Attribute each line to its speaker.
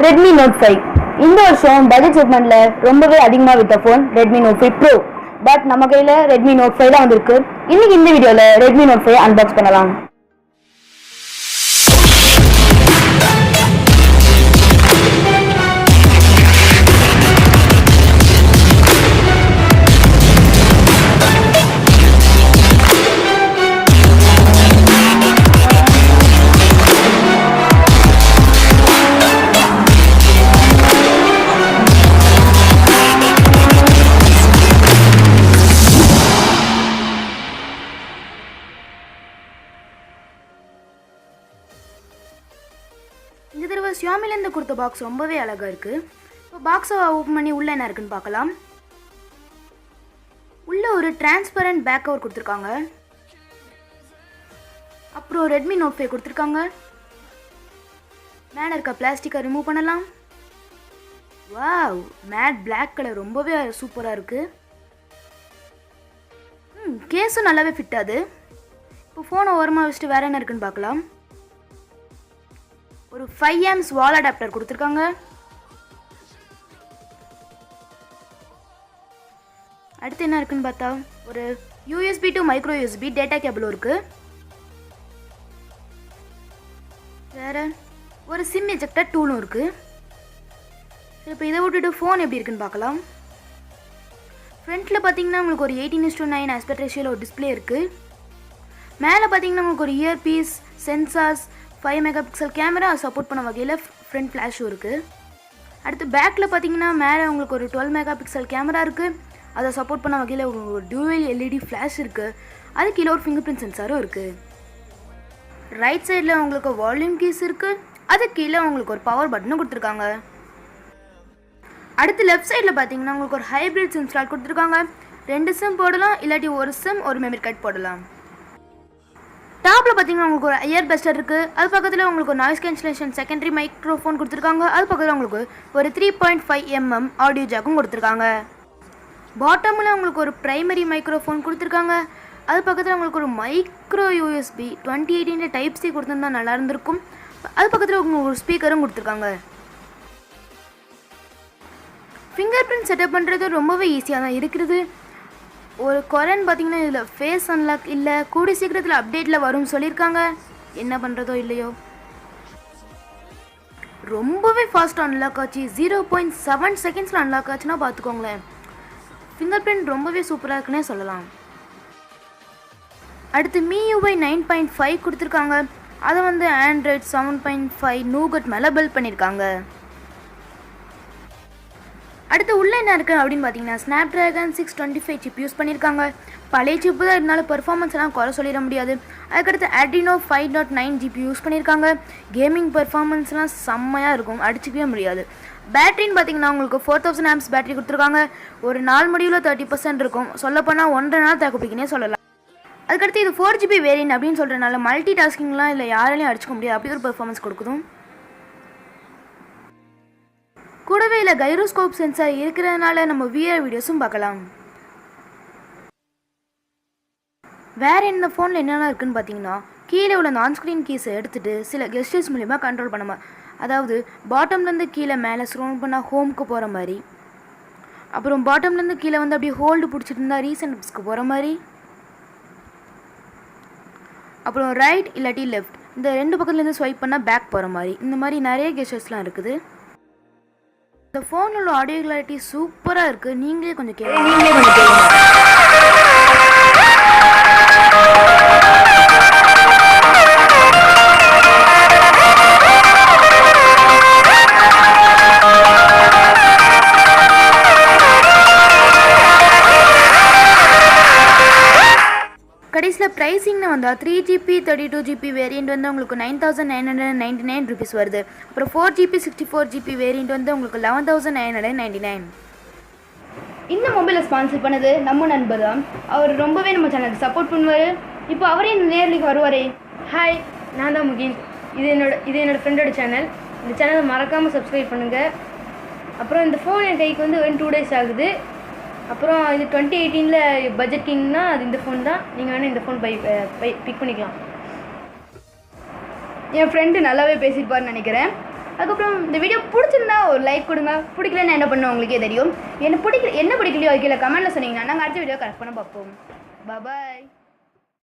Speaker 1: Redmi Note 5 இந்த வருஷம் budget செக்மெண்ட்ல ரொம்பவே அதிகமா வித்த phone Redmi Note 5 Pro. But நம்ம கையில Redmi Note 5 தான் வந்திருக்கு. இன்னைக்கு இந்த வீடியோல Redmi Note 5 அன்பாக்ஸ் பண்ணலாம். இந்த தடவை ஷியாமிலேருந்து கொடுத்த பாக்ஸ் ரொம்பவே அழகாக இருக்குது. இப்போ பாக்ஸை ஓப்பன் பண்ணி உள்ளே என்ன இருக்குன்னு பார்க்கலாம். உள்ளே ஒரு டிரான்ஸ்பரண்ட் பேக் கவர் கொடுத்துருக்காங்க. அப்புறம் Redmi Note 5 கொடுத்துருக்காங்க. மேலே இருக்க பிளாஸ்டிக்கை ரிமூவ் பண்ணலாம். வாவ், மேட் பிளாக் கலர் ரொம்பவே சூப்பராக இருக்குது. கேஸும் நல்லாவே ஃபிட் ஆகுது. இப்போ ஃபோனை ஓரமாக வச்சுட்டு வேறு என்ன இருக்குன்னு பார்க்கலாம். ஒரு 5 amps வால் அடாப்டர் கொடுத்துருக்காங்க. அடுத்து என்ன இருக்குன்னு பார்த்தா ஒரு USB to micro USB data கேபிளும் இருக்கு. வேற ஒரு சிம் எஜெக்டர் டூலும் இருக்கு. இப்போ இதை விட்டுட்டு ஃபோன் எப்படி இருக்குன்னு பார்க்கலாம். ஃப்ரண்ட்டில் பார்த்தீங்கன்னா உங்களுக்கு ஒரு 18:9 ஆஸ்பெக்ட் ரேஷியோவில் ஒரு டிஸ்பிளே இருக்கு. மேலே பார்த்தீங்கன்னா உங்களுக்கு ஒரு earpiece, sensors, 5 megapixel camera support பண்ண வகையில் ஃப்ரண்ட் ஃப்ளாஷும் இருக்குது. அடுத்து பேக்கில் பார்த்தீங்கன்னா மேலே உங்களுக்கு ஒரு 12 மெகாபிக்சல் கேமரா இருக்குது. அதை சப்போர்ட் பண்ண வகையில் ஒரு டியூவல் LED ஃப்ளாஷ் இருக்குது. அது கீழே ஒரு ஃபிங்கர் பிரிண்ட் சென்சாரும் இருக்குது. ரைட் சைடில் உங்களுக்கு வால்யூம் கீஸ் இருக்குது. அது கீழே உங்களுக்கு ஒரு பவர் பட்டனும் கொடுத்துருக்காங்க. அடுத்து லெஃப்ட் சைடில் பார்த்தீங்கன்னா உங்களுக்கு ஒரு ஹைப்ரிட் சிம் ஸ்லாட் கொடுத்துருக்காங்க. 2 சிம் போடலாம், இல்லாட்டி ஒரு சிம் ஒரு மெமரி கார்டு போடலாம். டாப்பில் பார்த்தீங்கன்னா உங்களுக்கு ஒரு இயர் பெஸ்டர் இருக்குது. அது பக்கத்தில் உங்களுக்கு ஒரு நாய்ஸ் கேன்சலேஷன் செகண்டரி மைக்ரோஃபோன் கொடுத்துருக்காங்க. அது பக்கத்தில் உங்களுக்கு ஒரு 3.5 mm ஆடியோ ஜாக்கும் கொடுத்துருக்காங்க. பாட்டமில் உங்களுக்கு ஒரு ப்ரைமரி மைக்ரோஃபோன் கொடுத்துருக்காங்க. அது பக்கத்தில் உங்களுக்கு ஒரு மைக்ரோ USB 2018 Type C கொடுத்துருந்தா நல்லா இருந்திருக்கும். அது பக்கத்தில் உங்களுக்கு ஒரு ஸ்பீக்கரும் கொடுத்துருக்காங்க. ஃபிங்கர் பிரிண்ட் செட்டப் பண்ணுறது ரொம்பவே ஈஸியாக தான் இருக்கிறது. ஒரு குறைன்னு பார்த்தீங்கன்னா இதில் ஃபேஸ் அன்லாக் இல்லை, கூடி சீக்கிரத்தில் அப்டேட்டில் வரும்னு சொல்லியிருக்காங்க. என்ன பண்ணுறதோ இல்லையோ, ரொம்பவே ஃபாஸ்ட்டாக அன்லாக் ஆச்சு. 0.7 செகண்ட்ஸில் அன்லாக் ஆச்சுன்னா பார்த்துக்கோங்களேன். ஃபிங்கர் பிரிண்ட் ரொம்பவே சூப்பராக இருக்குன்னே சொல்லலாம். அடுத்து MIUI 9.5 கொடுத்துருக்காங்க. அதை வந்து ஆண்ட்ராய்ட் 7.5 நூகட் மேலே பில்ட் பண்ணியிருக்காங்க. அடுத்து உள்ளே என்ன இருக்குது அப்படின்னு பார்த்தீங்கன்னா Snapdragon 625 சிப் யூஸ் பண்ணியிருக்காங்க. பழைய சிப்பு தான் இருந்தாலும் பெர்ஃபார்மன்ஸ் எல்லாம் குறை சொல்லிட முடியாது. அதுக்கடுத்து Adreno 5.9 GB யூஸ் பண்ணியிருக்காங்க. கேமிங் பெர்ஃபார்மன்ஸ்லாம் செம்மையாக இருக்கும், அடிச்சிக்கவே முடியாது. பேட்டரின்னு பார்த்தீங்கன்னா உங்களுக்கு 4000 amps பேட்டரி கொடுத்துருக்காங்க. ஒரு 4 முடிவில் 30% இருக்கும். சொல்லப்போனால் 1.5 நாள் தாக்குப்பிடிக்குன்னே சொல்லலாம். அதுக்கடுத்து இது 4 GB வேரியன்ட் அப்படின்னு சொல்கிறதுனால மல்டி டாஸ்கிங்லாம் இல்லை யாராலையும் அடிச்சிக்க முடியாது, அப்படி ஒரு பெர்ஃபார்மன்ஸ் கொடுக்குதும். கூடவே இல்லை கைரோஸ்கோப் சென்சார் இருக்கிறதுனால நம்ம VR வீடியோஸும் பார்க்கலாம். வேறு இந்த ஃபோனில் என்னென்ன இருக்குதுன்னு பார்த்தீங்கன்னா கீழே உள்ள ஆன்ஸ்க்ரீன் கீஸை எடுத்துகிட்டு சில கெஸ்டர்ஸ் மூலிமா கண்ட்ரோல் பண்ணாமல், அதாவது பாட்டம்லேருந்து கீழே மேலே ஸ்க்ரோல் பண்ணால் ஹோமுக்கு போகிற மாதிரி, அப்புறம் பாட்டம்லேருந்து கீழே வந்து அப்படியே ஹோல்டு பிடிச்சிட்டு இருந்தால் ரீசெண்ட் ஆப்ஸ்க்கு போகிற மாதிரி, அப்புறம் ரைட் இல்லாட்டி லெஃப்ட் இந்த 2 பக்கத்துலேருந்து ஸ்வைப் பண்ணால் பேக் போகிற மாதிரி, இந்த மாதிரி நிறைய கெஸ்டர்ஸ்லாம் இருக்குது. இந்த ஃபோனில் உள்ள ஆடியோ கிளாரிட்டி சூப்பராக இருக்குது. நீங்களே கொஞ்சம் கேளுங்க. கடைசியில் ப்ரைஸிங்னு வந்தால் 3GB 32GB வேரியண்ட் வந்து உங்களுக்கு 9,999 rupees வருது. அப்புறம் 4GB 64GB வேரியண்ட் வந்து உங்களுக்கு 11,999. இந்த மொபைலை ஸ்பான்சர் பண்ணது நம்ம நண்பர் தான். அவர் ரொம்பவே நம்ம சேனலுக்கு சப்போர்ட் பண்ணுவார். இப்போ அவரே நேர்லிக்கு வருவாரே. ஹாய், நான் தான் முகீந்த். இது என்னோடய ஃப்ரெண்டோட சேனல். இந்த சேனலை மறக்காமல் சப்ஸ்கிரைப் பண்ணுங்கள். அப்புறம் இந்த ஃபோன் என் கைக்கு வந்து 2 days ஆகுது. அப்புறம் இது 2018 பட்ஜெட் கிங்னா அது இந்த ஃபோன் தான். நீங்கள் வேணால் இந்த ஃபோன் பிக் பண்ணிக்கலாம். என் ஃப்ரெண்டு நல்லாவே பேசியிருப்பார்னு நினைக்கிறேன். அதுக்கப்புறம் இந்த வீடியோ பிடிச்சிருந்தா ஒரு லைக் கொடுங்க. பிடிக்கலன்னு என்ன பண்ணணும் உங்களுக்கே தெரியும். என்ன பிடிக்கலையோ கீழே கமெண்ட்டில் சொன்னீங்கன்னா நாங்கள் அடுத்த வீடியோ கரெக்ட் பண்ண பார்ப்போம். பாய்.